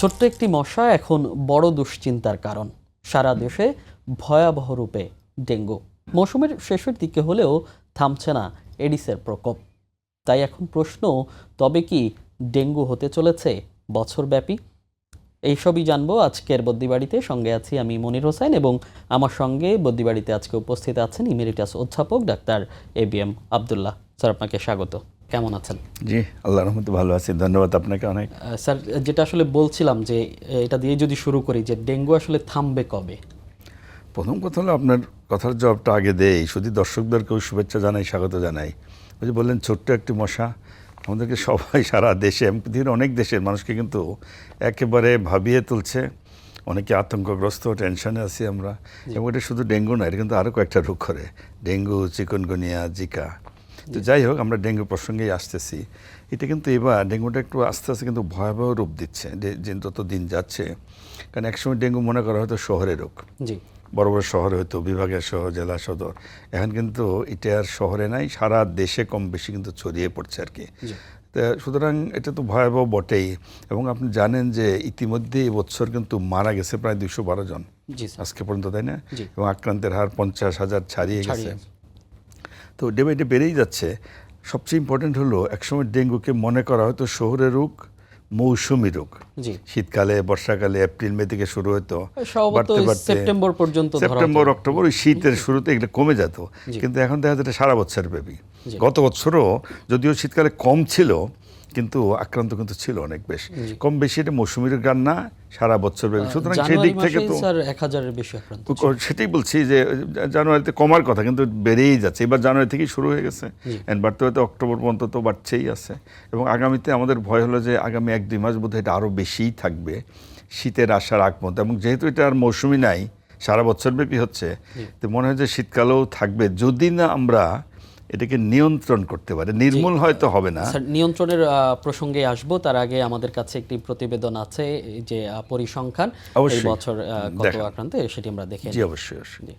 ছোট্ট একটি মশা এখন বড় দুশ্চিন্তার কারণ। সারা দেশে ভয়াবহ রূপে ডেঙ্গু। মৌসুমের শেষের দিকে হলেও থামছে না এডিসের প্রকোপ। তাই এখন প্রশ্ন, তবে কি ডেঙ্গু হতে চলেছে বছরব্যাপী? এইসবই জানবো আজকের বদ্যিবাড়িতে। সঙ্গে আছি আমি মনির হোসেন এবং আমার সঙ্গে বদ্যিবাড়িতে আজকে উপস্থিত আছেন ইমেরিটাস অধ্যাপক ডাক্তার ABM আব্দুল্লাহ। স্যার, আপনাকে স্বাগত। কেমন আছেন? জি, আল্লাহর রহমতে ভালো আছি, ধন্যবাদ আপনাকে অনেক। স্যার, যেটা আসলে বলছিলাম যে এটা দিয়ে যদি শুরু করি যে ডেঙ্গু আসলে থামবে কবে? প্রথম কথা হলো আপনার কথার জবাবটা আগে দেই, শুধু দর্শকদেরকেও শুভেচ্ছা জানাই, স্বাগত জানাই। ওই যে বললেন ছোট্ট একটি মশা, আমাদেরকে সবাই সারা দেশে, পৃথিবীর অনেক দেশের মানুষকে কিন্তু একেবারে ভাবিয়ে তুলছে। অনেকে আতঙ্কগ্রস্ত, টেনশনে আছি আমরা। এবং এটা শুধু ডেঙ্গু না, এটা কিন্তু আরও কয়েকটা রোগ করে, ডেঙ্গু, চিকুনগুনিয়া, জিকা। তো যাই হোক, আমরা ডেঙ্গু প্রসঙ্গেই আসতেছি। এটা কিন্তু এবার ডেঙ্গুটা একটু আস্তে আস্তে কিন্তু ভয়াবহ রূপ দিচ্ছে যত দিন যাচ্ছে। কারণ একসময় ডেঙ্গু মনে করা হয়তো শহরের রোগ, জি, বড় বড় শহরে হয়তো, বিভাগের শহর, জেলা সদর। এখন কিন্তু এটা আর শহরে নাই, সারা দেশে কম বেশি কিন্তু ছড়িয়ে পড়ছে আর কি। সুতরাং এটা তো ভয়াবহ বটেই। এবং আপনি জানেন যে ইতিমধ্যে এবছর কিন্তু মারা গেছে প্রায় 212 জন আজকে পর্যন্ত, তাই না? এবং আক্রান্তের হার 50,000 ছাড়িয়ে গেছে। তো ডে বাই ডে বেড়েই যাচ্ছে। সবচেয়ে ইম্পর্টেন্ট হলো, একসময় ডেঙ্গুকে মনে করা হয়তো শহরের রোগ, মৌসুমি রোগ। শীতকালে, বর্ষাকালে, এপ্রিল মে থেকে শুরু হতো, বাড়তে বাড়তে সেপ্টেম্বর পর্যন্ত, সেপ্টেম্বর অক্টোবর, ওই শীতের শুরুতে এগুলো কমে যেত। কিন্তু এখন দেখা যাচ্ছে সারা বছর ব্যাপী। গত বছরও যদিও শীতকালে কম ছিল, কিন্তু আক্রান্ত কিন্তু ছিল অনেক বেশি। কম বেশি এটা মৌসুমি রোগ গান না, সারা বছর ব্যাপী। সুতরাং সেই দিক থেকে তো স্যার 1000-এর বেশি আক্রান্ত, সেটাই বলছি যে জানুয়ারিতে কমার কথা, কিন্তু বেড়েই যাচ্ছে। এবার জানুয়ারি থেকেই শুরু হয়ে গেছে, বাড়তে বাড়তে অক্টোবর পর্যন্ত তো বাড়ছেই আছে। এবং আগামীতে আমাদের ভয় হলো যে আগামী 1-2 মাস বোধহয় এটা আরও বেশিই থাকবে, শীতের আসার আগ পর্যন্ত। এবং যেহেতু এটা আর মৌসুমি নাই, সারা বছরব্যাপী হচ্ছে, তো মনে হয় যে শীতকালেও থাকবে, যদি না আমরা এটাকে নিয়ন্ত্রণ করতে পারে। নির্মূল হয়তো হবে না। স্যার, নিয়ন্ত্রণের প্রসঙ্গে আসবো, তার আগে আমাদের কাছে একটি প্রতিবেদন আছে যে পরিসংখ্যান এই বছর কত আক্রান্ত, সেটি আমরা দেখে জি, অবশ্যই অবশ্যই।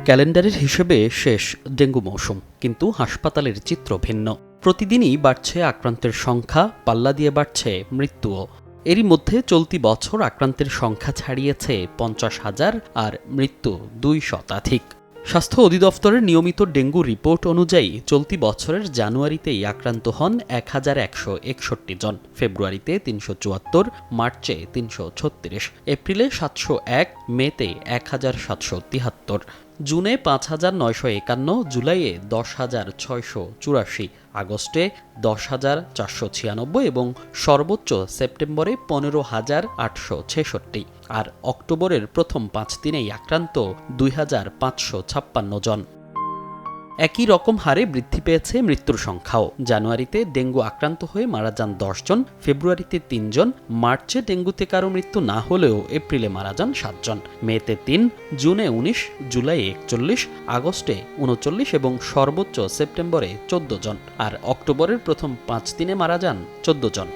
ক্যালেন্ডারের হিসেবে শেষ ডেঙ্গু মৌসুম, কিন্তু হাসপাতালের চিত্র ভিন্ন। প্রতিদিনই বাড়ছে আক্রান্তের সংখ্যা, পাল্লা দিয়ে বাড়ছে মৃত্যুও। এরই মধ্যে চলতি বছর আক্রান্তের সংখ্যা ছাড়িয়েছে 50,000 আর মৃত্যু 2 শতাধিক। স্বাস্থ্য অধিদপ্তরের নিয়মিত ডেঙ্গু রিপোর্ট অনুযায়ী চলতি বছরের জানুয়ারিতেই আক্রান্ত হন 1161 জন, ফেব্রুয়ারিতে 374, মার্চে 336, এপ্রিলে 701, মেতে 1773, জুনে 5951, জুলাইয়ে 10,684, আগস্টে 10,496 এবং সর্বোচ্চ সেপ্টেম্বরে 15,866, আর অক্টোবরের প্রথম 5 দিনেই আক্রান্ত 2,556 জন। একই রকম হারে বৃদ্ধি পেয়েছে মৃত্যুর সংখ্যাও। জানুয়ারিতে ডেঙ্গু আক্রান্ত হয়ে মারা যান 10 জন, ফেব্রুয়ারিতে 3 জন, মার্চে ডেঙ্গুতে কারো মৃত্যু না হলেও এপ্রিলে মারা যান 7 জন, মেতে 3, জুনে 19, জুলাইয়ে 41, আগস্টে 39 এবং সর্বোচ্চ সেপ্টেম্বরে 14 জন, আর অক্টোবরের প্রথম 5 দিনে মারা যান 14 জন।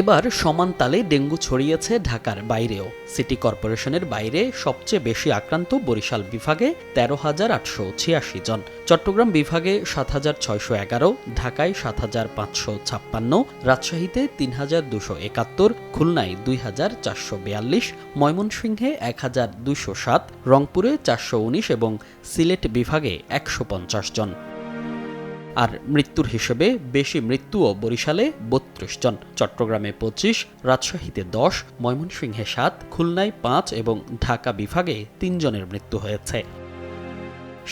এবার সমান তালে ডেঙ্গু ছড়িয়েছে ঢাকার বাইরেও। সিটি কর্পোরেশনের বাইরে সবচেয়ে বেশি আক্রান্ত বরিশাল বিভাগে 13,886 জন, চট্টগ্রাম বিভাগে 7,611, ঢাকায় 7,556, রাজশাহীতে 3,271, খুলনায় 2,442, ময়মনসিংহে 1,207, রংপুরে 419 এবং সিলেট বিভাগে 150 জন। আর মৃত্যুর হিসেবে বেশি মৃত্যুও বরিশালে 32 জন, চট্টগ্রামে 25, রাজশাহীতে 10, ময়মনসিংহে 7, খুলনায় 5 এবং ঢাকা বিভাগে 3 জনের মৃত্যু হয়েছে।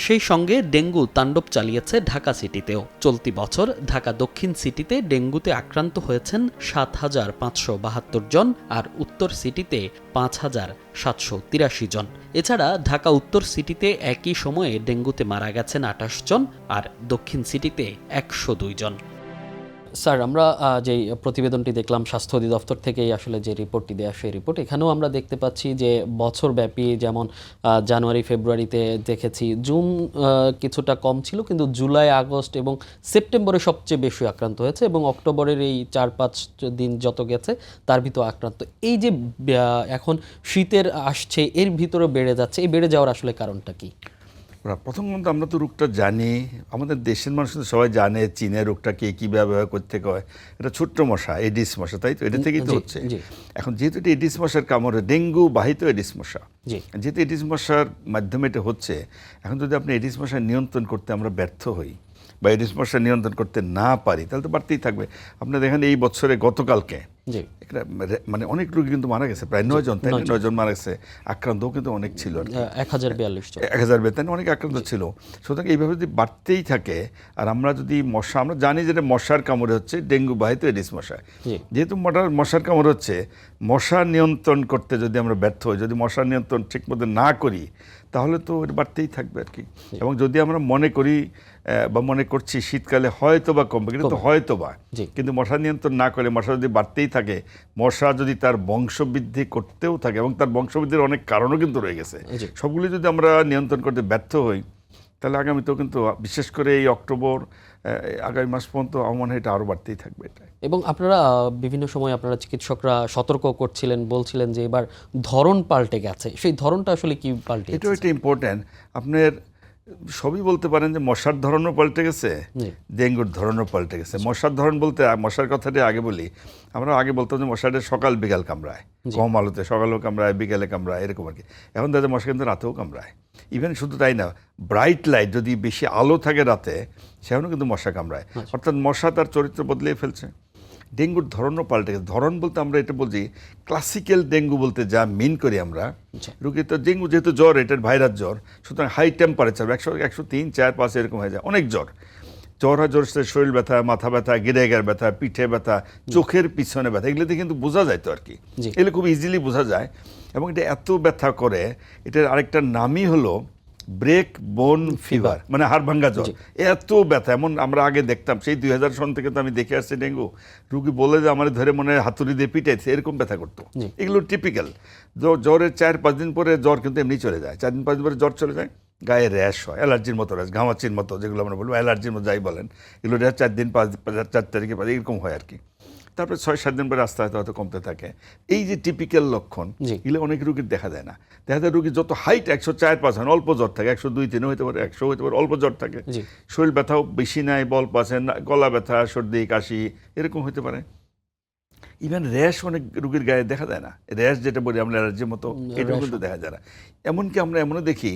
সেই সঙ্গে ডেঙ্গু তাণ্ডব চালিয়েছে ঢাকা সিটিতেও। চলতি বছর ঢাকা দক্ষিণ সিটিতে ডেঙ্গুতে আক্রান্ত হয়েছেন 7,572 জন, আর উত্তর সিটিতে 5,783 জন। এছাড়া ঢাকা উত্তর সিটিতে একই সময়ে ডেঙ্গুতে মারা গেছেন 28 জন, আর দক্ষিণ সিটিতে 102 জন। স্যার, আমরা যে প্রতিবেদনটি দেখলাম স্বাস্থ্য অধিদপ্তর থেকেই আসলে যে রিপোর্টটি দেওয়া, সেই রিপোর্ট এখানেও আমরা দেখতে পাচ্ছি যে বছরব্যাপী, যেমন জানুয়ারি ফেব্রুয়ারিতে দেখেছি, জুন কিছুটা কম ছিল, কিন্তু জুলাই, আগস্ট এবং সেপ্টেম্বরে সবচেয়ে বেশি আক্রান্ত হয়েছে, এবং অক্টোবরের এই 4-5 দিন যত গেছে তার ভিতর আক্রান্ত। এই যে এখন শীতের আসছে, এর ভিতরে বেড়ে যাচ্ছে, এই বেড়ে যাওয়ার আসলে কারণটা কি? প্রথম কথা আমরা তো রোগটা জানি, আমাদের দেশের মানুষ তো সবাই জানে চীনের রোগটা কে কীভাবে করতে হয়। এটা ছোট্ট মশা, এডিস মশা, তাই তো? এটা থেকেই তো হচ্ছে। এখন যেহেতু এটা এডিস মশার কামড়ে, ডেঙ্গু বাহিত এডিস মশা, যেহেতু এডিস মশার মাধ্যমে এটা হচ্ছে, এখন যদি আপনি এডিস মশা নিয়ন্ত্রণ করতে আমরা ব্যর্থ হই বা এডিস মশা নিয়ন্ত্রণ করতে না পারি, তাহলে তো বাড়তেই থাকবে। আপনি দেখেন এই বছরে গতকালকে মানে অনেক রোগী কিন্তু মারা গেছে, প্রায় 9 জন, তাই না? 9 জন মারা গেছে, আক্রান্তও কিন্তু অনেক ছিল, 1042 অনেক আক্রান্ত ছিল। সুতরাং এইভাবে যদি বাড়তেই থাকে, আর আমরা যদি মশা, আমরা জানি যে মশার কামড়ে হচ্ছে ডেঙ্গু বাহিত এডিস মশা, যেহেতু মশার কামড় হচ্ছে, মশা নিয়ন্ত্রণ করতে যদি আমরা ব্যর্থ হই, যদি মশা নিয়ন্ত্রণ ঠিক মতো না করি, তাহলে তো এটা বাড়তেই থাকবে আর কি। এবং যদি আমরা মনে করি বা মনে করছি শীতকালে হয়তো বা কমবে, কিন্তু হয়তো বা, কিন্তু মশা নিয়ন্ত্রণ না করলে মশা যদি বাড়তেই থাকে, মশা যদি তার বংশবৃদ্ধি করতেও থাকে, এবং তার বংশবৃদ্ধির অনেক কারণও কিন্তু রয়ে গেছে, সবগুলি যদি আমরা নিয়ন্ত্রণ করতে ব্যর্থ হই, তাহলে আগামীতেও কিন্তু, বিশেষ করে এই অক্টোবর আগামী মাস পর্যন্ত আমার মনে হয় এটা আরও বাড়তেই থাকবে এটা। এবং আপনারা বিভিন্ন সময় আপনারা চিকিৎসকরা সতর্ক করছিলেন, বলছিলেন যে এবার ধরন পাল্টে গেছে, সেই ধরনটা আসলে কি পাল্টে? এটাও একটা ইম্পর্ট্যান্ট। আপনার সবই বলতে পারেন যে মশার ধরনও পাল্টে গেছে, ডেঙ্গুর ধরনও পাল্টে গেছে। মশার ধরন বলতে, মশার কথাটা আগে বলি, আমরা আগে বলতাম যে মশাটা সকাল বিকাল কামড়ায়, কম আলোতে, সকালেও কামড়ায়, বিকালে কামড়ায়, এরকম আর কি। এখন দেখা যায় মশা কিন্তু রাতেও কামড়ায়। ইভেন শুধু তাই না, ব্রাইট লাইট, যদি বেশি আলো থাকে রাতে, সেখানেও কিন্তু মশা কামড়ায়। অর্থাৎ মশা তার চরিত্র বদলিয়ে ফেলছে। ডেঙ্গুর ধরনও পাল্টে গেছে। ধরন বলতে আমরা এটা বলছি, ক্লাসিক্যাল ডেঙ্গু বলতে যা মিন করি আমরা, রোগী তো ডেঙ্গু যেহেতু জ্বর, এটার ভাইরাস জ্বর, সুতরাং হাই টেম্পারেচার 103, 4, 5 এরকম হয়ে যায়, অনেক জ্বর হয়, জ্বর শরীর ব্যথা, মাথা ব্যথা, গিরেগার ব্যথা, পিঠে ব্যথা, চোখের পিছনে ব্যথা, এগুলোতে কিন্তু বোঝা যায় তো আর কি, এগুলো খুব ইজিলি বোঝা যায়। এবং এটা এত ব্যথা করে, এটার আরেকটা নামই হলো ব্রেক বোন ফিভার, মানে হাড় ভাঙ্গা জ্বর। এত ব্যথা, এমন আমরা আগে দেখতাম, সেই 2000 সন থেকে তো আমি দেখে আসছি ডেঙ্গু, রুগী বলে যে আমার ধরে মনে হয় হাতুড়ি দিয়ে পিটাইছে, এরকম ব্যথা করতো। এগুলো টিপিক্যাল। জ্বরের 4-5 দিন পরে জ্বর কিন্তু এমনি চলে যায়, 4-5 দিন পরে জ্বর চলে যায়, গায়ে র্যাশ হয়, অ্যালার্জির মতো র্যাশ, ঘামাচির মতো, যেগুলো আমরা বলবো অ্যালার্জির মতো যাই বলেন, এগুলো 4 দিন 4 তারিখে এরকম হয় আর কি। তারপরে 6-7 দিন পরে আস্তে আস্তে হয়তো কমতে থাকে। এই যে টিপিক্যাল লক্ষণ, এগুলো অনেক রুগীর দেখা যায় না। দেখা যায় রুগী যত হাইট 104-5 হয়, অল্প জ্বর থাকে, 102-3 হতে পারে, 100 হতে পারে, অল্প জ্বর থাকে, শরীর ব্যথাও বেশি নাই, বল্প আছে, গলা ব্যথা, সর্দি, কাশি এরকম হতে পারে। ইভেন র্যাশ অনেক রুগীর গায়ে দেখা যায় না, র্যাশ যেটা বলি আমরা অ্যালার্জির মতো, এটাও কিন্তু দেখা যায় না। এমনকি আমরা এমনও দেখি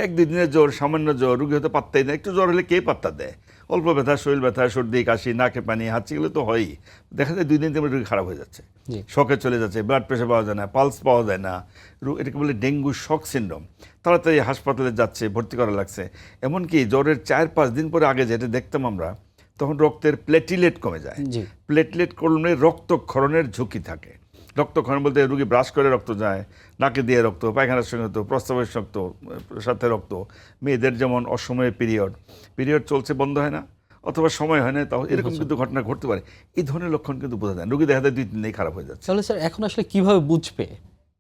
1-2 দিনের জ্বর, সামান্য জ্বর, রুগী হয়তো পাত্তাই দেয়, একটু জ্বর হলে কে পাত্তা দেয়, অল্প ব্যথা, শরীর ব্যথা, সর্দি, কাশি, নাকে পানি, হাঁচি, এগুলো তো হয়ই। দেখা যায় 2 দিন থেকে রুগী খারাপ হয়ে যাচ্ছে, শকে চলে যাচ্ছে, ব্লাড প্রেশার পাওয়া যায় না, পালস পাওয়া যায় না, এটাকে বলে ডেঙ্গু শক সিনড্রোম। তাড়াতাড়ি হাসপাতালে যাচ্ছে, ভর্তি করা লাগছে। এমনকি জ্বরের 4-5 দিন পরে আগে যেটা দেখতাম আমরা, তখন রক্তের প্লেটিলেট কমে যায়। প্লেটলেট কমলে রক্তক্ষরণের ঝুঁকি থাকে। রক্তক্ষরণ বলতে রুগী ব্রাশ করে রক্ত যায়, নাকে দিয়ে রক্ত, পায়খানার সঙ্গে রক্ত, প্রস্রাবের রক্ত, সাথে রক্ত। মেয়েদের যেমন অসময়ে পিরিয়ড চলছে, বন্ধ হয় না, অথবা সময় হয় না, তাও এরকম কিন্তু ঘটনা ঘটতে পারে। এই ধরনের লক্ষণ কিন্তু বোঝা যায়, রুগী দেখা যায় 2 দিনেই খারাপ হয়ে যাচ্ছে। তাহলে স্যার এখন আসলে কিভাবে বুঝবে?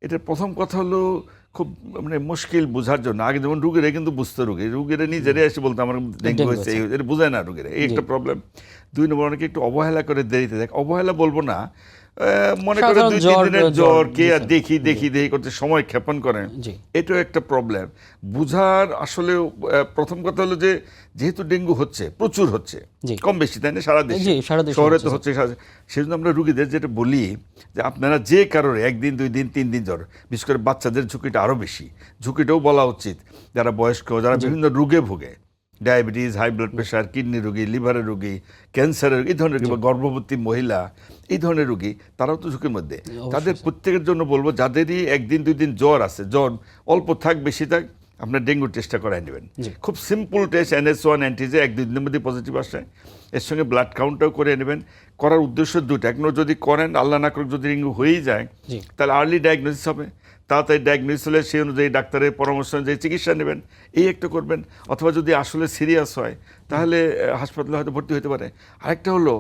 এটার প্রথম কথা হলো খুব মানে মুশকিল বোঝার জন্য। আগে যেমন রুগীরা কিন্তু বুঝতো, রুগীরা নিজেরাই এসে বলতো আমার ডেঙ্গু হয়েছে, এটা বোঝায় না রুগীরা, এই একটা প্রবলেম। 2 নম্বর, অনেকে একটু অবহেলা করে দেরিতে দেখ, অবহেলা বলবো না, মনে করে 2-3 দিনের জ্বর, কে আর দেখি করতে সময় ক্ষেপণ করেন, এটাও একটা প্রবলেম। বুঝার আসলে প্রথম কথা হলো যে যেহেতু ডেঙ্গু হচ্ছে, প্রচুর হচ্ছে, কম বেশি, তাই না, সারা দেশে, শহরে তো হচ্ছে, সেজন্য আমরা রুগীদের যেটা বলি যে আপনারা যে কারণে 1 দিন 2 দিন 3 দিন জ্বর, বিশেষ করে বাচ্চাদের ঝুঁকিটা আরও বেশি, ঝুঁকিটাও বলা উচিত, যারা বয়স্ক, যারা বিভিন্ন রোগে ভোগে, diabetes, high blood pressure, kidney রোগী, লিভারের রোগী, ক্যান্সারের, এই ধরনের রোগী, গর্ভবতী মহিলা, এই ধরনের রোগী, তারাও তো ঝুঁকির মধ্যে। তাদের প্রত্যেকের জন্য বলবো, যাদেরই 1 দিন 2 দিন জ্বর আছে, জ্বর অল্প থাক বেশি থাক, আপনার ডেঙ্গুর টেস্টটা করাই নেবেন। খুব সিম্পল টেস্ট, NH1 অ্যান্টিজে 1-2 দিনের মধ্যে পজিটিভ আসে, এর সঙ্গে ব্লাড কাউন্টটাও করে নেবেন। করার উদ্দেশ্য 2টা, এক নম্বর যদি করেন, আল্লাহ না করুক যদি ডেঙ্গু হয়েই যায়, তাহলে আর্লি ডায়াগনোসিস হবে, তাড়াতাড়ি ডায়াগনোসিস হলে সেই অনুযায়ী ডাক্তারের পরামর্শ অনুযায়ী চিকিৎসা নেবেন, এই একটা করবেন। অথবা যদি আসলে সিরিয়াস হয়, তাহলে হাসপাতালে হয়তো ভর্তি হতে পারে। আরেকটা হলো,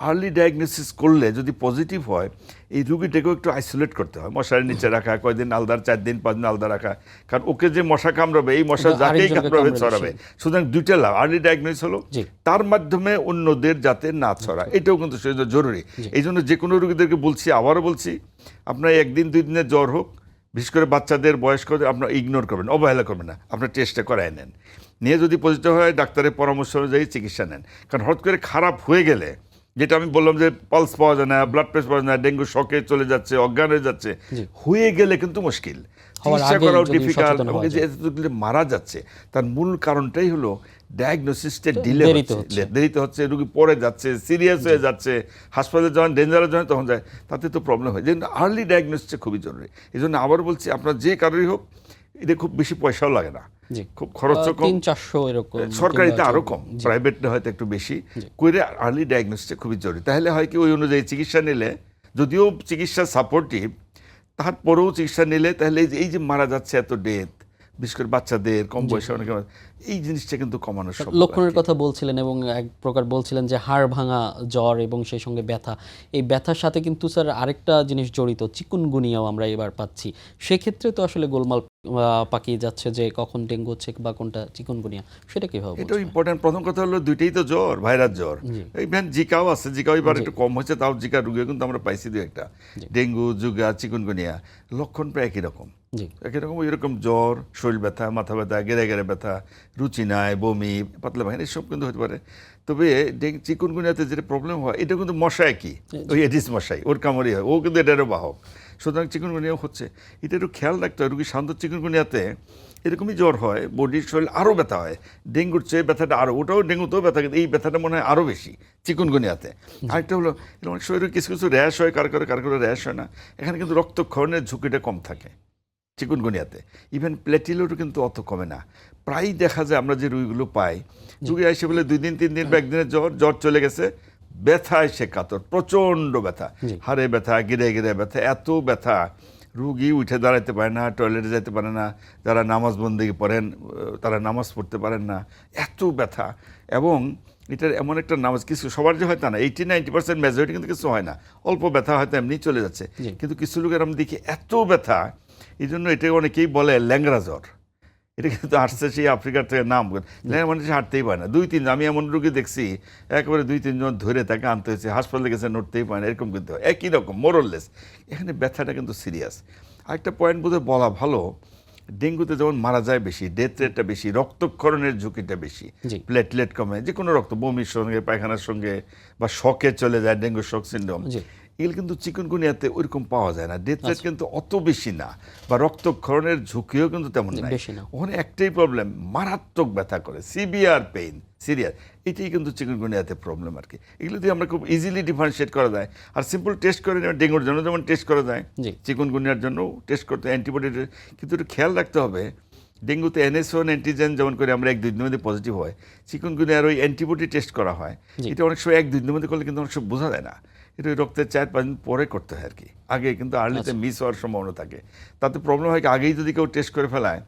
আর্লি ডায়াগনোসিস করলে যদি পজিটিভ হয়, এই রুগীটাকেও একটু আইসোলেট করতে হয়, মশার নিচে রাখা, কয়দিন আলাদা, 4 দিন 5 দিন আলাদা রাখা, কারণ ওকে যে মশা কামড়াবে, এই মশা যাকেই কামড়াবে ছড়াবে। সুতরাং 2টা লাভ, আর্লি ডায়াগনোসিস হলো, তার মাধ্যমে অন্যদের যাতে না ছড়ায়, এটাও কিন্তু জরুরি। এই জন্য যে কোনো রুগীদেরকে বলছি, আবারও বলছি, আপনার 1 দিন 2 দিনের জ্বর হোক, বিশেষ করে বাচ্চাদের, বয়স্কদের আপনার ইগনোর করবেন, অবহেলা করবেন না, আপনার টেস্টটা করায় নেন। নিয়ে যদি পজিটিভ হয় ডাক্তারের পরামর্শ অনুযায়ী চিকিৎসা নেন। কারণ হঠাৎ করে খারাপ হয়ে গেলে, যেটা আমি বললাম যে পালস পাওয়া যায় না, ব্লাড প্রেশার পাওয়া যায় না, ডেঙ্গু শকে চলে যাচ্ছে, অজ্ঞান হয়ে যাচ্ছে, হয়ে গেলে কিন্তু মুশকিল, চিকিৎসা করাও ডিফিকাল্ট। এবং যে এতগুলো মারা যাচ্ছে তার মূল কারণটাই হলো ডায়াগনোসিসটা ডিলে হচ্ছে, দেরিতে হচ্ছে, রোগী পড়ে যাচ্ছে, সিরিয়াস হয়ে যাচ্ছে, হাসপাতালে যখন ডেঞ্জারাস হয় তখন যায়, তাতে তো প্রবলেম হয়। যেন আর্লি ডায়াগনোসিসটা খুবই জরুরি। এই জন্য আবার বলছি, আপনার যে কারোরই হোক, এটা খুব বেশি পয়সাও লাগে না, খুব খরচও কম, 300-400 এরকম, সরকারিতে আরো কম, প্রাইভেটে হয়তো একটু বেশি করে। আর্লি ডায়াগনোসিসটা খুবই জরুরি। তাহলে হয় কি, ওই অনুযায়ী চিকিৎসা নিলে, যদিও চিকিৎসা সাপোর্টিভ, তারপরেও চিকিৎসা নিলে তাহলে এই যে মারা যাচ্ছে এত ডেথ, বিশেষ করে বাচ্চাদের, কম বয়সে অনেকে, এই জিনিসটা কিন্তু কমানো সম্ভব। লক্ষণের কথা বলছিলেন এবং এক প্রকার বলছিলেন যে হাড় ভাঙা জ্বর এবং সেই সঙ্গে ব্যথা। এই ব্যথার সাথে কিন্তু স্যার আরেকটা জিনিস জড়িত, চিকুনগুনিয়াও আমরা এবার পাচ্ছি। সেক্ষেত্রে তো আসলে গোলমাল পাকিয়ে যাচ্ছে যে কখন ডেঙ্গু হচ্ছে বা কোনটা চিকুনগুনিয়া, সেটা কিভাবে? এটা ইম্পর্টেন্ট। প্রথম কথা হলো, দুইটাই তো জ্বর, ভাইরাস জ্বর। ইভেন জিকাও আছে, জিকাও এবার একটু কম হয়েছে, তাও জিকা রোগীও কিন্তু আমরা পাইছি দু একটা। ডেঙ্গু, জুগা, চিকুনগুনিয়া লক্ষণ প্রায় একই রকম। এরকম জ্বর, শরীর ব্যথা, মাথা ব্যথা, গেড়ে গেড়ে ব্যথা, রুচি নাই, বমি, পাতলা পায়খানা, এসব কিন্তু হতে পারে। তবে চিকুনগুনিয়াতে যেটা প্রবলেম হয়, এটা কিন্তু মশা একই, ওই এডিস মশাই, ওর কামড়ই হয়, ও কিন্তু এটারও বাহক। সুতরাং চিকুনগুনিয়াও হচ্ছে, এটা একটু খেয়াল রাখতে হয়। রুগী শান্ত চিকুনগুনিয়াতে এরকমই জ্বর হয়, বডির শরীর আরও ব্যথা হয়, ডেঙ্গুর চেয়ে ব্যথাটা আরও, ওটাও ডেঙ্গুতেও ব্যথা, কিন্তু এই ব্যথাটা মনে হয় আরও বেশি চিকুনগুনিয়াতে। আরেকটা হলো, অনেক শরীরে কিছু কিছু র্যাশ হয়, কারো র্যাশ হয় না। এখানে কিন্তু রক্তক্ষরণের ঝুঁকিটা কম থাকে চিকুনগুনিয়াতে। ইভেন প্লেটিলেটও কিন্তু অত কমে না। প্রায়ই দেখা যায় আমরা যে রুগীগুলো পাই, রুগী এসে বলে 2 দিন 3 দিন বা একদিনের জ্বর চলে গেছে, ব্যথায় সে কাতর, প্রচণ্ড ব্যথা, হাড়ে ব্যথা, গিরে গিরে ব্যথা, এত ব্যথা, রুগী উঠে দাঁড়াতে পারে না, টয়লেটে যেতে পারে না, যারা নামাজ বন্দেগী পড়েন তারা নামাজ পড়তে পারেন না, এত ব্যথা। এবং এটার এমন একটা নামাজ, কিছু সবার যে হয় তা না, 80-90% মেজরিটি কিন্তু কিছু হয় না, অল্প ব্যথা হয়তো এমনি চলে যাচ্ছে। কিন্তু কিছু লোকের আমি দেখি এত ব্যথা, এই জন্য এটা অনেকেই বলে ল্যাংরা জ্বর। এটা কিন্তু আসছে সেই আফ্রিকার থেকে, নাম মানুষ হাঁটতেই পারে না, 2-3, আমি এমন রোগী দেখছি একেবারে 2-3 জন ধরে তাকে আনতে হয়েছে, হাসপাতালে গেছে, নড়তেই পারে না, এরকম কিন্তু হয়, একই রকম মোরলেস। এখানে ব্যথাটা কিন্তু সিরিয়াস। আরেকটা পয়েন্ট বোধহয় বলা ভালো, ডেঙ্গুতে যেমন মারা যায় বেশি, ডেথ রেটটা বেশি, রক্তক্ষরণের ঝুঁকিটা বেশি, প্লেটলেট কমে, যে কোনো রক্ত, বমির সঙ্গে, পায়খানার সঙ্গে, বা শকে চলে যায়, ডেঙ্গু শক সিনড্রোম, এগুলো কিন্তু চিকুনগুনিয়াতে ওইরকম পাওয়া যায় না। ডেথ রেট কিন্তু অত বেশি না, বা রক্তক্ষরণের ঝুঁকিও কিন্তু তেমন নাই। ওখানে একটাই প্রবলেম, মারাত্মক ব্যথা করে, সিভিয়ার পেইন, সিরিয়াস, এটাই কিন্তু চিকুনগুনিয়াতে প্রবলেম আর কি। এগুলো দিয়ে আমরা খুব ইজিলি ডিফারেন্সিয়েট করা যায়। আর সিম্পল টেস্ট করে, ডেঙ্গুর জন্য যেমন টেস্ট করা যায়, চিকুনগুনিয়ার জন্য টেস্ট করতে অ্যান্টিবডি। কিন্তু একটু খেয়াল রাখতে হবে, ডেঙ্গুতে NS1 অ্যান্টিজেন যেমন করে আমরা 1-2 দিনের মধ্যে পজিটিভ হয়, চিকুনগুনিয়ার ওই অ্যান্টিবডি টেস্ট করা হয়, এটা অনেক সময় 1-2 দিনের মধ্যে করলে কিন্তু অনেক সময় বোঝা যায় না, এটা রক্তের 4-5 দিন পরে করতে হয় আর কি। আগে কিন্তু আর্লিতে মিস হওয়ার সম্ভাবনা থাকে। তাতে প্রবলেম হয় কি, আগেই যদি কেউ টেস্ট করে ফেলায়,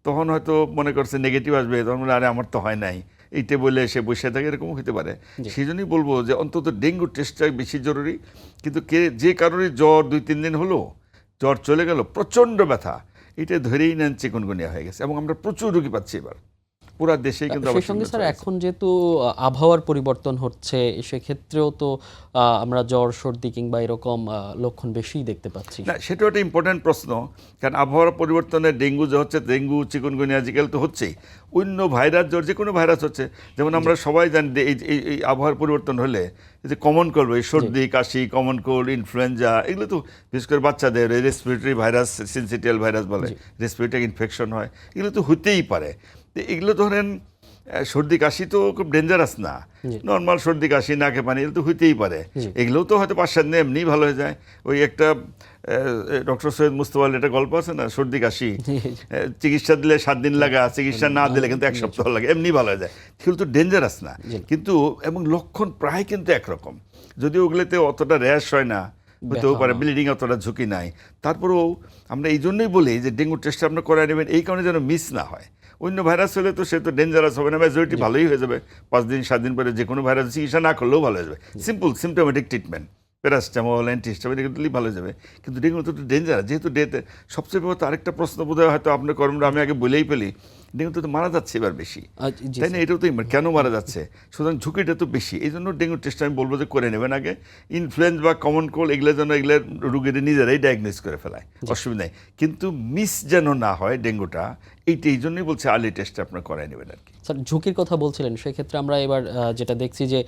তখন হয়তো মনে করছে নেগেটিভ আসবে, তখন বলে আরে আমার তো হয় নাই, এইটা বলে সে বসে থাকে, এরকম হতে পারে। সেই জন্যই বলবো যে অন্তত ডেঙ্গুর টেস্টটা বেশি জরুরি। কিন্তু যে কারোরই জ্বর 2-3 দিন হলো, জ্বর চলে গেল, প্রচণ্ড ব্যথা, এটা ধরেই নেন চিকুনগুনিয়া হয়ে গেছে। এবং আমরা প্রচুর রোগী পাচ্ছি এবার পুরা দেশে। কিন্তু সেই সঙ্গে স্যার এখন যেহেতু আবহাওয়ার পরিবর্তন হচ্ছে, সেক্ষেত্রেও তো আমরা জ্বর, সর্দি কিংবা এরকম লক্ষণ বেশিই দেখতে পাচ্ছি। না, সেটাও একটা ইম্পর্টেন্ট প্রশ্ন। কারণ আবহাওয়ার পরিবর্তনে ডেঙ্গু যে হচ্ছে, ডেঙ্গু, চিকুনগুনিয়া জিকাল তো হচ্ছেই, অন্য ভাইরাস জ্বর, যে কোনো ভাইরাস হচ্ছে। যেমন আমরা সবাই জানি এই আবহাওয়ার পরিবর্তন হলে যে কমন কোল্ড, এই সর্দি, কাশি, কমন কোল্ড, ইনফ্লুয়েঞ্জা, এগুলো তো বিশেষ করে বাচ্চাদের রেসপিরেটরি ভাইরাস, সিনসিটিয়াল ভাইরাস বলে, রেসপিরেটরি ইনফেকশন হয়, এগুলো তো হতেই পারে। এগুলো ধরেন সর্দি কাশি তো খুব ডেঞ্জারাস না, নর্মাল সর্দি কাশি, নাকে পানি, এগুলো তো হইতেই পারে। এগুলোও তো হয়তো 5-7 দিনে এমনি ভালো হয়ে যায়। ওই একটা ডক্টর সৈয়দ মুস্তফা আলীর একটা গল্প আছে না, সর্দি কাশি চিকিৎসা দিলে 7 দিন লাগা, চিকিৎসা না দিলে কিন্তু 1 সপ্তাহ লাগে, এমনি ভালো হয়ে যায়। সেগুলো তো ডেঞ্জারাস না, কিন্তু এবং লক্ষণ প্রায় কিন্তু একরকম, যদিও ওগুলোতে অতটা র্যাশ হয় না, হতেও পারে, ব্লিডিং অতটা ঝুঁকি নাই। তারপরেও আমরা এই জন্যই বলি যে ডেঙ্গুর টেস্টটা আপনার করায় নেবেন, এই কারণে যেন মিস না হয়। অন্য ভাইরাস হলে তো সে তো ডেঞ্জারাস হবে না, মেজরিটি ভালোই হয়ে যাবে, 5-7 দিন পরে যে কোনো ভাইরাস চিকিৎসা না করলেও ভালো হয়ে যাবে, simple symptomatic treatment, paracetamol, antihistamine দিলেই ভালো হয়ে যাবে। কিন্তু ডেঙ্গু তো ডেঞ্জারাস, যেহেতু ডেতে সবচেয়ে বড়। আরেকটা প্রশ্ন বোধহয় হয়তো আপনার কর্মরা আমি আগে বলেই ফেলি, ডেঙ্গুতে তো মারা যাচ্ছে এবার বেশি, জি তাই না? এটাও তো কেন মারা যাচ্ছে, সুতরাং ঝুঁকিটা তো বেশি। এই জন্য ডেঙ্গুর টেস্ট আমি বলবো যে করে নেবেন আগে। ইনফ্লুয়েঞ্জা বা কমন কোল্ড এগুলোর জন্য এগুলোর রোগীরা নিজেরাই ডায়াগনোস করে ফেলায়, অসুবিধা নেই। কিন্তু মিস যেন না হয় ডেঙ্গুটা, এই জন্যই বলছে আর্লি টেস্ট আপনার করাই নেবেন আর কি। স্যার, ঝুঁকির কথা বলছিলেন, সেক্ষেত্রে আমরা এবার যেটা দেখছি যে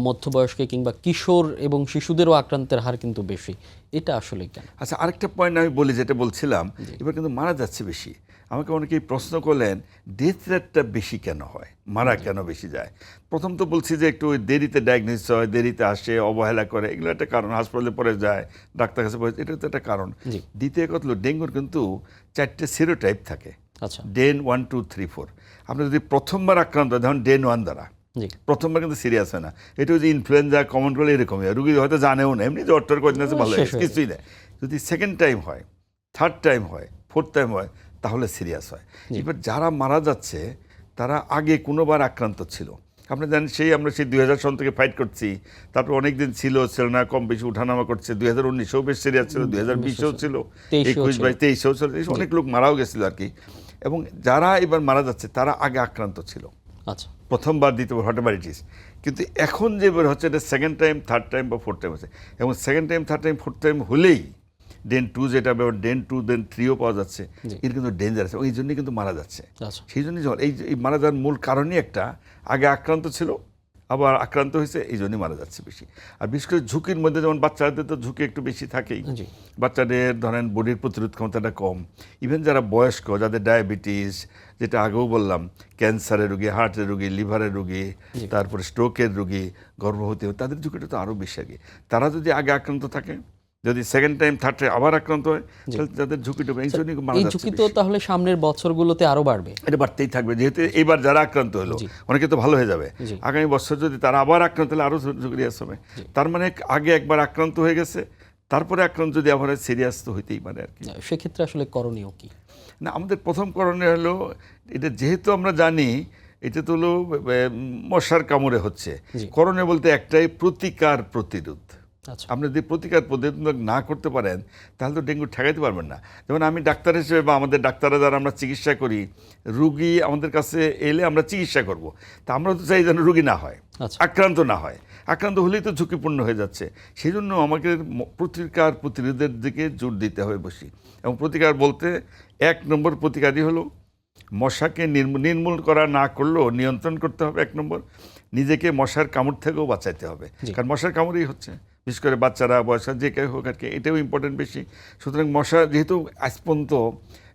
মধ্যবয়স্ক কিংবা কিশোর এবং শিশুদেরও আক্রান্তের হার কিন্তু বেশি, এটা আসলে কেন? আচ্ছা, আরেকটা পয়েন্ট আমি বলি, যেটা বলছিলাম, এবার কিন্তু মারা যাচ্ছে বেশি। আমাকে অনেকেই প্রশ্ন করলেন ডেথ রেটটা বেশি কেন হয়, মারা কেন বেশি যায়। প্রথম তো বলছি যে একটু দেরিতে ডায়াগনোসিস হয়, দেরিতে আসে, অবহেলা করে, এগুলো একটা কারণ। হাসপাতালে পরে যায়, ডাক্তার কাছে পরে, এটা তো একটা কারণ। দ্বিতীয় কথা হলো ডেঙ্গুর কিন্তু 4টে সেরোটাইপ থাকে। আচ্ছা, ডেন 1, 2, 3, 4। আপনি যদি প্রথমবার আক্রান্ত হয়, ধরুন ডেন 1 দ্বারা, প্রথমবার কিন্তু সিরিয়াস হয় না। এটা হচ্ছে ইনফ্লুয়েঞ্জা, কমন কোল্ড এরকমই, রুগী হয়তো জানেও না, এমনি জ্বর করে ভালো হয়, কিছুই নেই। যদি সেকেন্ড টাইম হয়, থার্ড টাইম হয়, ফোর্থ টাইম হয়, তাহলে সিরিয়াস হয়। এবার যারা মারা যাচ্ছে তারা আগে কোনোবার আক্রান্ত ছিল। আপনি জানেন আমরা সেই 2000 সন থেকে ফাইট করছি, তারপর অনেক দিন ছিল না, কম বেশি উঠানামা করছে। 2019-এও বেশ সিরিয়াস ছিল, 2020-এও ছিল, 21-22-23-এও ছিল, অনেক লোক মারাও গেছিল আর কি। এবং যারা এবার মারা যাচ্ছে তারা আগে আক্রান্ত ছিল, আচ্ছা, প্রথমবার, দ্বিতীয়বার হ্যাপাটাইটিস। কিন্তু এখন যে এবার হচ্ছে এটা সেকেন্ড টাইম, থার্ড টাইম বা ফোর্থ টাইম হচ্ছে। এবং second time, third time, fourth time হলেই ডেন 2 যেটা, ডেন 2, ডেন 3ও পাওয়া যাচ্ছে, এর কিন্তু ডেঞ্জার আছে, ওই জন্যই কিন্তু মারা যাচ্ছে। সেই জন্যই এই মারা যাওয়ার মূল কারণই একটা, আগে আক্রান্ত ছিল, আবার আক্রান্ত হয়েছে, এই জন্যই মারা যাচ্ছে বেশি। আর বিশেষ করে ঝুঁকির মধ্যে যেমন বাচ্চাদের তো ঝুঁকি একটু বেশি থাকেই। বাচ্চাদের ধরেন বডির প্রতিরোধ ক্ষমতাটা কম। ইভেন যারা বয়স্ক, যাদের ডায়াবেটিস, যেটা আগেও বললাম, ক্যান্সারের রোগী, হার্টের রোগী, লিভারের রোগী, তারপরে স্ট্রোকের রোগী, গর্ভবতী, তাদের ঝুঁকিটা তো আরও বেশি আগে। তারা যদি আগে আক্রান্ত থাকে, যদি সেকেন্ড টাইম, থার্ড টাইম আবার আক্রান্ত হয়, তাহলে তাদের ঝুঁকিটা এই জন্যই মারা যাচ্ছে। ঝুঁকি তো তাহলে সামনের বছরগুলোতে আরো বাড়বে, এটা বাড়তেই থাকবে। যেহেতু এবার যারা আক্রান্ত হলো, অনেকে তো ভালো হয়ে যাবে, আগামী বছর যদি তারা আবার আক্রান্ত হলে আরও ঝুঁকি হবে। তার মানে আগে একবার আক্রান্ত হয়ে গেছে, তারপরে আক্রান্ত যদি আবার সিরিয়াস তো হইতেই পারে আর কি। সেক্ষেত্রে আসলে করণীয় কি? না, আমাদের প্রথম করণীয় হলো, এটা যেহেতু আমরা জানি এটা তো হলো মশার কামড়ে হচ্ছে, করণীয় বলতে একটাই, প্রতিকার প্রতিরোধ। আপনি যদি প্রতিকার প্রতিরোধ না করতে পারেন তাহলে তো ডেঙ্গু ঠেকাইতে পারবেন না। যেমন আমি ডাক্তার হিসেবে বা আমাদের ডাক্তাররা যারা আমরা চিকিৎসা করি, রুগী আমাদের কাছে এলে আমরা চিকিৎসা করব, তা আমরা তো চাই যেন রুগী না হয়, আক্রান্ত না হয়। আক্রান্ত হলেই তো ঝুঁকিপূর্ণ হয়ে যাচ্ছে। সেই জন্য আমাকে প্রতিকার প্রতিরোধের দিকে জোর দিতে হবে বেশি। এবং প্রতিকার বলতে 1 নম্বর প্রতিকারই হলো মশাকে নির্মূল করা না করলেও নিয়ন্ত্রণ করতে হবে। 1 নম্বর, নিজেকে মশার কামড় থেকেও বাঁচাইতে হবে, কারণ মশার কামড়ই হচ্ছে, বিশেষ করে বাচ্চারা, বয়সা, যে কেউ হোক আর কি, এটাও ইম্পর্টেন্ট বেশি। সুতরাং মশা যেহেতু আজ পর্যন্ত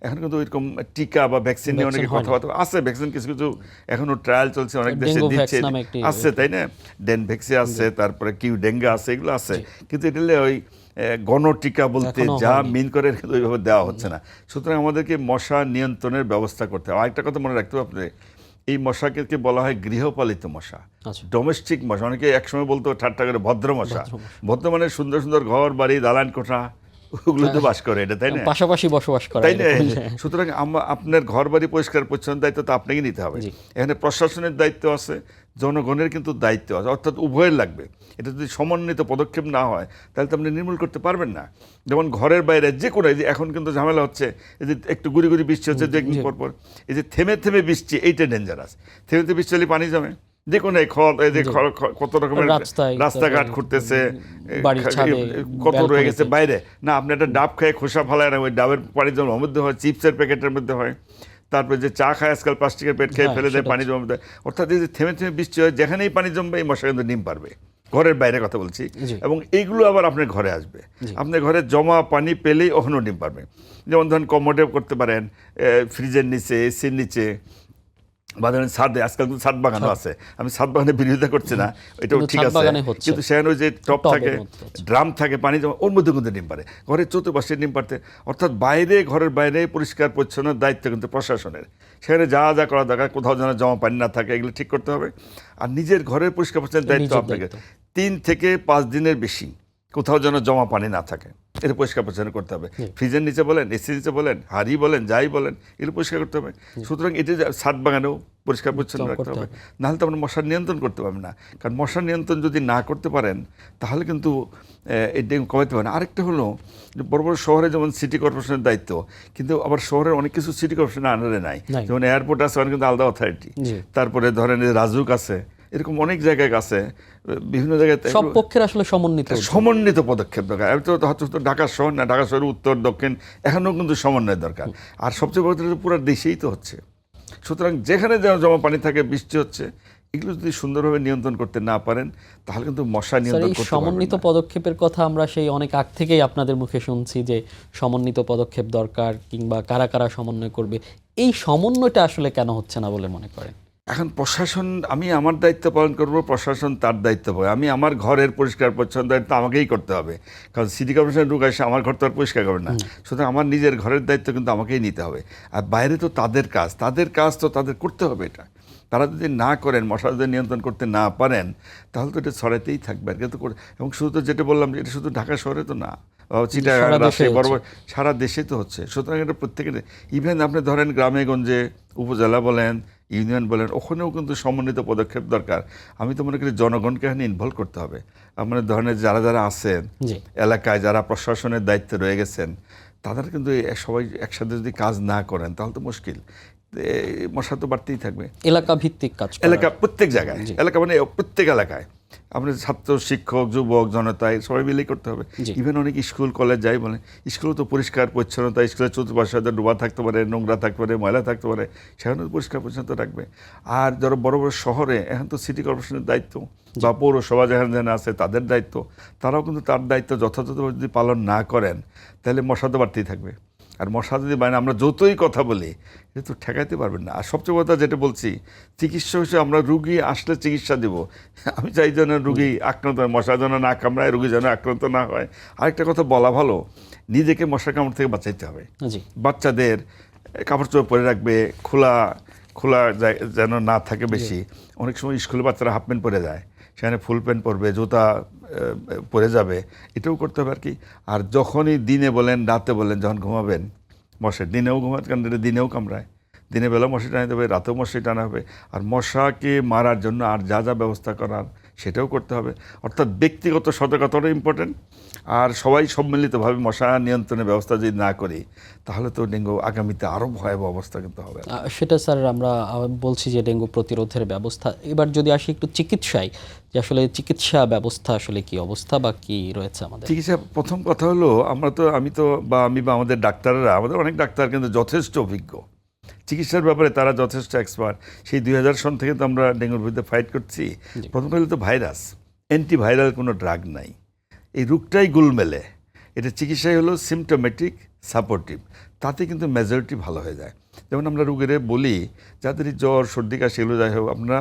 এখন কিন্তু ওইরকম টিকা বা ভ্যাকসিন নিয়ে অনেকে কথাবার্তা আছে, ভ্যাকসিন কিছু কিছু এখনও ট্রায়াল চলছে, অনেক দেশে দিচ্ছে, আসছে, তাই না? ডেন ভ্যাকসিন আছে, তারপরে কিউ ডেঙ্গা আছে, এগুলো আছে। কিন্তু এটা ওই গণটিকা বলতে যা মিন করে ওইভাবে দেওয়া হচ্ছে না। সুতরাং আমাদেরকে মশা নিয়ন্ত্রণের ব্যবস্থা করতে হবে। আরেকটা কথা মনে রাখতে হবে, এই মশাকে বলা হয় গৃহপালিত মশা, ডোমেস্টিক মশা। অনেকে একসময় বলতো ঠাট্টা করে ভদ্র মশা। ভদ্র মানে সুন্দর সুন্দর ঘর বাড়ি, দালান কোঠা, ওগুলোতে বাস করে, এটা তাই না, পাশাপাশি বসবাস করে, তাই না? সুতরাং আপনার ঘর বাড়ি পরিষ্কার পরিচ্ছন্ন দায়িত্ব তো আপনাকে নিতে হবে। এখানে প্রশাসনের দায়িত্ব আছে, জনগণের কিন্তু দায়িত্ব আছে, অর্থাৎ উভয়ের লাগবে। এটা যদি সমন্বিত পদক্ষেপ না হয় তাহলে তো আপনি নির্মূল করতে পারবেন না। যেমন ঘরের বাইরে যে কোনো, এই যে এখন কিন্তু ঝামেলা হচ্ছে, এই যে একটু গুড়ি গুড়ি বৃষ্টি হচ্ছে 2 একদিন পর পর, এই যে থেমে থেমে বৃষ্টি, এইটা ডেঞ্জারাস। থেমে থেমে বৃষ্টি হলে পানি জমে, যে কোনো এই যে কত রকমের রাস্তাঘাট খুঁড়তেছে, কত রয়ে গেছে বাইরে। না, আপনি একটা ডাব খেয়ে খোসা ফালায় না, ওই ডাবের পানি জমার মধ্যে হয়, চিপসের প্যাকেটের মধ্যে হয়, তারপরে যে চা খায় আজকাল প্লাস্টিকের প্যাকেট খেয়ে ফেলে দেয়, পানি জমা দেয়। অর্থাৎ এই যে থেমে থেমে বৃষ্টি হয়, যেখানেই পানি জমবে এই মশা কিন্তু ডিম পারবে, ঘরের বাইরে কথা বলছি। এবং এইগুলো আবার আপনার ঘরে আসবে, আপনার ঘরে জমা পানি পেলেই ওখানেও ডিম পারবে। যেমন ধরেন কমোডে করতে পারেন, ফ্রিজের নিচে, এসির নিচে, বা ধরেন ছাদে। আজকাল কিন্তু ছাদ বাগানও আছে, আমি ছাদ বাগানের বিরোধিতা করছি না, এটাও ঠিক আছে, কিন্তু সেখানে ওই যে টপ থাকে, ড্রাম থাকে, পানি জমা, ওর মধ্যে কিন্তু ডিম পারে, ঘরের চতুর্পাশে ডিম পারতে। অর্থাৎ বাইরে, ঘরের বাইরে পরিষ্কার পরিচ্ছন্ন দায়িত্ব কিন্তু প্রশাসনের। সেখানে যা যা করা দরকার, কোথাও যেন জমা পানি না থাকে, এগুলো ঠিক করতে হবে। আর নিজের ঘরের পরিষ্কার পরিচ্ছন্নের দায়িত্ব আপনাকে 3 থেকে 5 দিনের বেশি কোথাও যেন জমা পানি না থাকে। এটা পরিষ্কার পরিচ্ছন্ন করতে হবে। ফ্রিজের নিচে বলেন, এসির নিচে বলেন, হাড়ি বলেন, যাই বলেন, এগুলো পরিষ্কার করতে হবে। সুতরাং এটা ছাদ বাগানেও পরিষ্কার পরিচ্ছন্ন রাখতে হবে, নাহলে তো আমরা মশার নিয়ন্ত্রণ করতে পারবেন না। কারণ মশার নিয়ন্ত্রণ যদি না করতে পারেন তাহলে কিন্তু এই ডেঙ্গু কমাতে পারেন। আরেকটা হলো বড় বড় শহরে যেমন সিটি কর্পোরেশনের দায়িত্ব, কিন্তু আবার শহরের অনেক কিছু সিটি কর্পোরেশনের আন্ডারে নাই। যেমন এয়ারপোর্ট আছে, ওখানে কিন্তু আলাদা অথরিটি। তারপরে ধরেন রাজুক আছে, এরকম অনেক জায়গায় আছে, বিভিন্ন জায়গায় সব পক্ষের আসলে সমন্বিত পদক্ষেপ দরকার। আমি তো হয়তো ঢাকা শহর না, ঢাকা শহরের উত্তর দক্ষিণ এখানেও কিন্তু সমন্বয় দরকার। আর সবচেয়ে বড় কথা পুরো দেশেই তো হচ্ছে। সুতরাং যেখানে জমা পানি থাকে, বৃষ্টি হচ্ছে, এগুলো যদি সুন্দরভাবে নিয়ন্ত্রণ করতে না পারেন তাহলে কিন্তু মশা নিয়ন্ত্রণ করতে পারবেন না। সমন্বিত পদক্ষেপের কথা আমরা সেই অনেক আগ থেকেই আপনাদের মুখে শুনছি যে সমন্বিত পদক্ষেপ দরকার, কিংবা কারা কারা সমন্বয় করবে। এই সমন্বয়টা আসলে কেন হচ্ছে না বলে মনে করেন? এখন প্রশাসন, আমি আমার দায়িত্ব পালন করব, প্রশাসন তার দায়িত্ব পাবে। আমি আমার ঘরের পরিষ্কার পরিচ্ছন্ন দায়িত্ব আমাকেই করতে হবে, কারণ সিটি কর্পোরেশনের লোক এসে আমার ঘর তো আর পরিষ্কার করবে না। সুতরাং আমার নিজের ঘরের দায়িত্ব কিন্তু আমাকেই নিতে হবে। আর বাইরে তো তাদের কাজ তো তাদের করতে হবে। এটা তারা যদি না করেন, মশা যদি নিয়ন্ত্রণ করতে না পারেন, তাহলে তো এটা ছড়াইতেই থাকবে। কিন্তু এবং শুধু তো যেটা বললাম, এটা শুধু ঢাকা শহরে তো না, চিটাগাং, রাজশাহী, বরাবর সারা দেশে তো হচ্ছে। সুতরাং এটা প্রত্যেকের, ইভেন আপনি ধরেন গ্রামে গঞ্জে, উপজেলা বলেন, ইউনিয়ন বলেন, ওখানেও কিন্তু সমন্বিত পদক্ষেপ দরকার। আমি তো মনে করি জনগণকে এখানে ইনভলভ করতে হবে। আপনার ধরনের যারা যারা আছেন এলাকায়, যারা প্রশাসনের দায়িত্বে রয়ে গেছেন, তাদের কিন্তু সবাই একসাথে যদি কাজ না করেন তাহলে তো মুশকিল। মশা তো বাড়তেই থাকবে। এলাকা ভিত্তিক কাজ, এলাকা প্রত্যেক জায়গায়, এলাকা মানে প্রত্যেক এলাকায় আপনি ছাত্র, শিক্ষক, যুবক, জনতায় সবাই মিলেই করতে হবে। ইভেন অনেক স্কুল কলেজ যাই বলে, স্কুলেও তো পরিষ্কার পরিচ্ছন্নতা, স্কুলের চতুর্পাশে ডোবা থাকতে পারে, নোংরা থাকতে পারে, ময়লা থাকতে পারে, সেখানেও পরিষ্কার পরিচ্ছন্নতা রাখবে। আর যারা বড় বড় শহরে, এখন তো সিটি কর্পোরেশনের দায়িত্ব বা পৌরসভা যেখানে আছে তাদের দায়িত্ব, তারাও কিন্তু তার দায়িত্ব যথাযথভাবে যদি পালন না করেন তাহলে মশা তো বাড়তেই থাকবে। আর মশা যদি বাইরে, আমরা যতই কথা বলি, এটা তো ঠেকাইতে পারবেন না। আর সবচেয়ে কথা যেটা বলছি, চিকিৎসা হিসেবে আমরা রুগী আসলে চিকিৎসা দেব, আমি চাই যেন রুগী আক্রান্ত হয়, মশা যেন না কামড়ায়, রুগী যেন আক্রান্ত না হয়। আরেকটা কথা বলা ভালো, নিজেকে মশার কামড় থেকে বাঁচাইতে হবে। বাচ্চাদের কাপড় চোপড় পরে রাখবে, খোলা যেন না থাকে বেশি। অনেক সময় স্কুলে বাচ্চারা হাফ প্যান্ট পরে যায়, সেখানে ফুল প্যান্ট পরবে, জুতা পরে যাবে, এটাও করতে হবে আর কি। আর যখনই দিনে বলেন, রাতে বলেন, যখন ঘুমাবেন, মশার দিনেও ঘুমাতে, কারণ এটা দিনেও কামড়ায়, দিনের বেলা মশারি টানাতে হবে, রাতেও মশারি টানা হবে। আর মশাকে মারার জন্য আর যা যা ব্যবস্থা করার সেটাও করতে হবে। অর্থাৎ ব্যক্তিগত সতর্কতাটা ইম্পর্টেন্ট। আর সবাই সম্মিলিতভাবে মশা নিয়ন্ত্রণের ব্যবস্থা যদি না করি তাহলে তো ডেঙ্গু আগামীতে আরও ভয়াবহ অবস্থা কিন্তু হবে। সেটা স্যার আমরা বলছি যে ডেঙ্গু প্রতিরোধের ব্যবস্থা। এবার যদি আসি একটু চিকিৎসায়, যে আসলে চিকিৎসা ব্যবস্থা আসলে কি অবস্থা বা কি রয়েছে আমাদের? চিকিৎসা, প্রথম কথা হলো, আমি বা আমাদের ডাক্তাররা, আমাদের অনেক ডাক্তার কিন্তু যথেষ্ট অভিজ্ঞ চিকিৎসার ব্যাপারে, তারা যথেষ্ট এক্সপার্ট। সেই 2000 সন থেকে তো আমরা ডেঙ্গুর বিরুদ্ধে ফাইট করছি। প্রথম হলো তো ভাইরাস, অ্যান্টিভাইরাল কোনো ড্রাগ নাই, এই রোগটাই গুলমেলে। এটা চিকিৎসাই হলো সিমটোমেটিক সাপোর্টিভ, তাতে কিন্তু মেজরিটি ভালো হয়ে যায়। যেমন আমরা রোগীরে বলি, যাদের জ্বর, সর্দি, কাশি এগুলো যাই হোক, আপনারা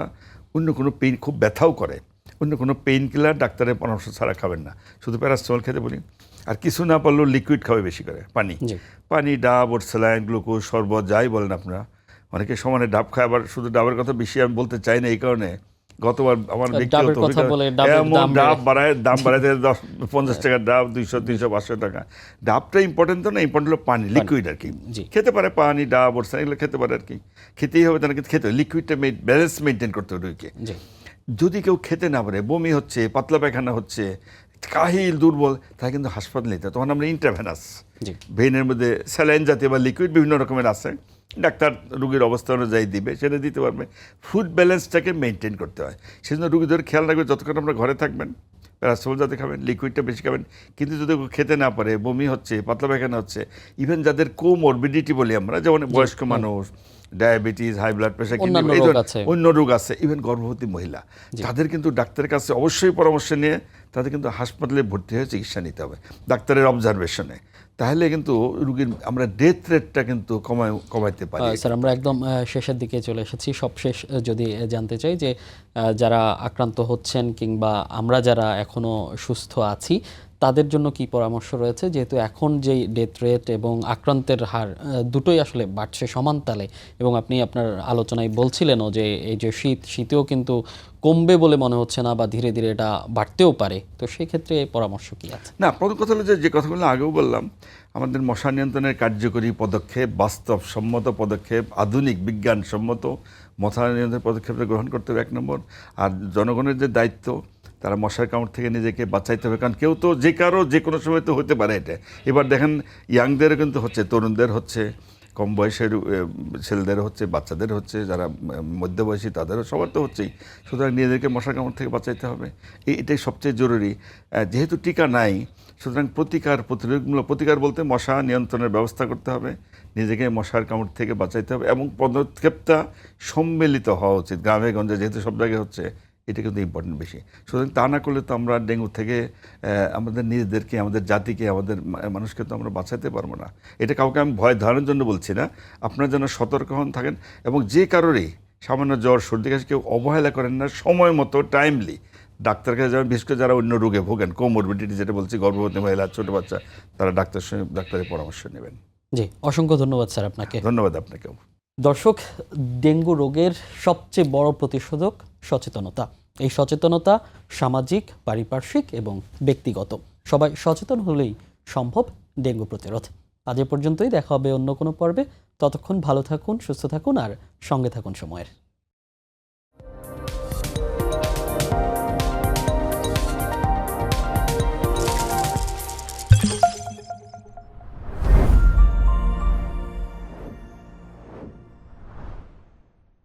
অন্য কোনো পেইন, খুব ব্যথাও করে, অন্য কোনো পেইন কিলার ডাক্তারের পরামর্শ ছাড়া খাবেন না, শুধু প্যারাসিটামল খেতে বলি। আর কিছু না পারলেও লিকুইড খাবে বেশি করে, পানি, ডাব, ওর স্যালাইন, গ্লুকোজ, শরবত, যাই বলেন আপনারা। অনেকে সমানে ডাব খায়, আবার শুধু ডাবের কথা বেশি আমি বলতে চাই না, এই কারণে গতবার আমার ব্যক্তিগত ডাব দাম বাড়ায় 50 টাকার ডাব 200, 300, 500 টাকা। ডাবটা ইম্পর্টেন্ট তো না, ইম্পর্টেন্ট হলো পানি, লিকুইড আর কি। খেতে পারে পানি, ডাব, ওর স্যালাইন, এগুলো খেতে পারে আর কি, খেতেই হবে, তারা কিন্তু খেতে হবে। লিকুইডটা ব্যালেন্স মেনটেন করতে হবে রোগীকে। যদি কেউ খেতে না পারে, বমি হচ্ছে, পাতলা পায়খানা হচ্ছে, কাহিল, দুর্বল, তাই কিন্তু হাসপাতালে নিতে, তখন আমরা ইন্ট্রাভেনাস ভেইনের মধ্যে স্যালাইন জাতীয় বা লিকুইড বিভিন্ন রকমের আছে, ডাক্তার রুগীর অবস্থা অনুযায়ী দিবে, সেটা দিতে পারবে। ফুড ব্যালেন্সটাকে মেনটেন করতে হয়, সেজন্য রুগীদের খেয়াল রাখবে, যতক্ষণ আমরা ঘরে থাকবেন প্যারাসিটামল যাতে খাবেন, লিকুইডটা বেশি খাবেন। কিন্তু যদি খেতে না পারে, বমি হচ্ছে, পাতলা পায়খানা হচ্ছে, ইভেন যাদের কোমরবিডিটি বলি আমরা, যেমন বয়স্ক মানুষ, ডায়াবেটিস, হাই ব্লাড প্রেশার, অন্য রোগ আছে, ইভেন গর্ভবতী মহিলা, তাদের কিন্তু ডাক্তারের কাছে অবশ্যই পরামর্শ নিয়ে তাদের কিন্তু হাসপাতালে ভর্তি হয়ে চিকিৎসা নিতে হবে ডাক্তারের অবজারভেশনে। তাহলে কিন্তু রুগীর আমরা ডেথ রেটটা কিন্তু কমাইতে পারি। স্যার, আমরা একদম শেষের দিকে চলে এসেছি। সবশেষ যদি জানতে চাই যে যারা আক্রান্ত হচ্ছেন কিংবা আমরা যারা এখনো সুস্থ আছি, তাদের জন্য কি পরামর্শ রয়েছে, যেহেতু এখন যেই ডেথ রেট এবং আক্রান্তের হার দুটোই আসলে বাড়ছে সমান তালে, এবং আপনি আপনার আলোচনায় বলছিলেনও যে এই যে শীতেও কিন্তু কমবে বলে মনে হচ্ছে না, বা ধীরে ধীরে এটা বাড়তেও পারে, তো সেই ক্ষেত্রে পরামর্শ কি আছে? না, প্রথম কথা হলো যে কথাগুলো আগেও বললাম, আমাদের মশা নিয়ন্ত্রণের কার্যকরী পদক্ষেপ, বাস্তবসম্মত পদক্ষেপ, আধুনিক বিজ্ঞানসম্মত মশা নিয়ন্ত্রণের পদক্ষেপটা গ্রহণ করতে হবে 1 নম্বর। আর জনগণের যে দায়িত্ব, তারা মশার কামড় থেকে নিজেকে বাঁচাইতে হবে, কারণ কেউ তো যে কারো যে কোনো সময় তো হতে পারে এটা। এবার দেখেন ইয়াংদেরও কিন্তু হচ্ছে, তরুণদের হচ্ছে, কম বয়সের ছেলেদের হচ্ছে, বাচ্চাদের হচ্ছে, যারা মধ্যবয়সী তাদেরও, সবার তো হচ্ছেই। সুতরাং নিজেদেরকে মশার কামড় থেকে বাঁচাইতে হবে, এটাই সবচেয়ে জরুরি। যেহেতু টিকা নাই, সুতরাং প্রতিরোধমূলক প্রতিকার বলতে মশা নিয়ন্ত্রণের ব্যবস্থা করতে হবে, নিজেকে মশার কামড় থেকে বাঁচাইতে হবে, এবং পদক্ষেপটা সম্মিলিত হওয়া উচিত। গ্রামে গঞ্জে যেহেতু সব জায়গায় হচ্ছে, এটা কিন্তু ইম্পর্টেন্ট বেশি। সুতরাং তা না করলে তো আমরা ডেঙ্গু থেকে আমাদের নিজেদেরকে, আমাদের জাতিকে, আমাদের মানুষকে তো আমরা বাঁচাতে পারবো না। এটা কাউকে আমি ভয় ধারণের জন্য বলছি না, আপনারা যেন সতর্ক হন, থাকেন, এবং যে কারোরই সামান্য জ্বর সর্দি কাশি কেউ অবহেলা করেন না, সময় মতো টাইমলি ডাক্তার কাছে যাবেন। বিশেষ করে যারা অন্য রোগে ভোগেন, কোমরবিডিটি যেটা বলছি, গর্ভবতী মহিলা, ছোটো বাচ্চা, তারা ডাক্তারের পরামর্শ নেবেন। জি, অসংখ্য ধন্যবাদ স্যার আপনাকে। ধন্যবাদ আপনাকেও। দর্শক, ডেঙ্গু রোগের সবচেয়ে বড় প্রতিষেধক সচেতনতা। এই সচেতনতা সামাজিক, পারিপার্শ্বিক এবং ব্যক্তিগত, সবাই সচেতন হলেই সম্ভব ডেঙ্গু প্রতিরোধ। আজ এ পর্যন্তই, দেখা হবে অন্য কোনো পর্বে। ততক্ষণ ভালো থাকুন, সুস্থ থাকুন আর সঙ্গে থাকুন সময়ের।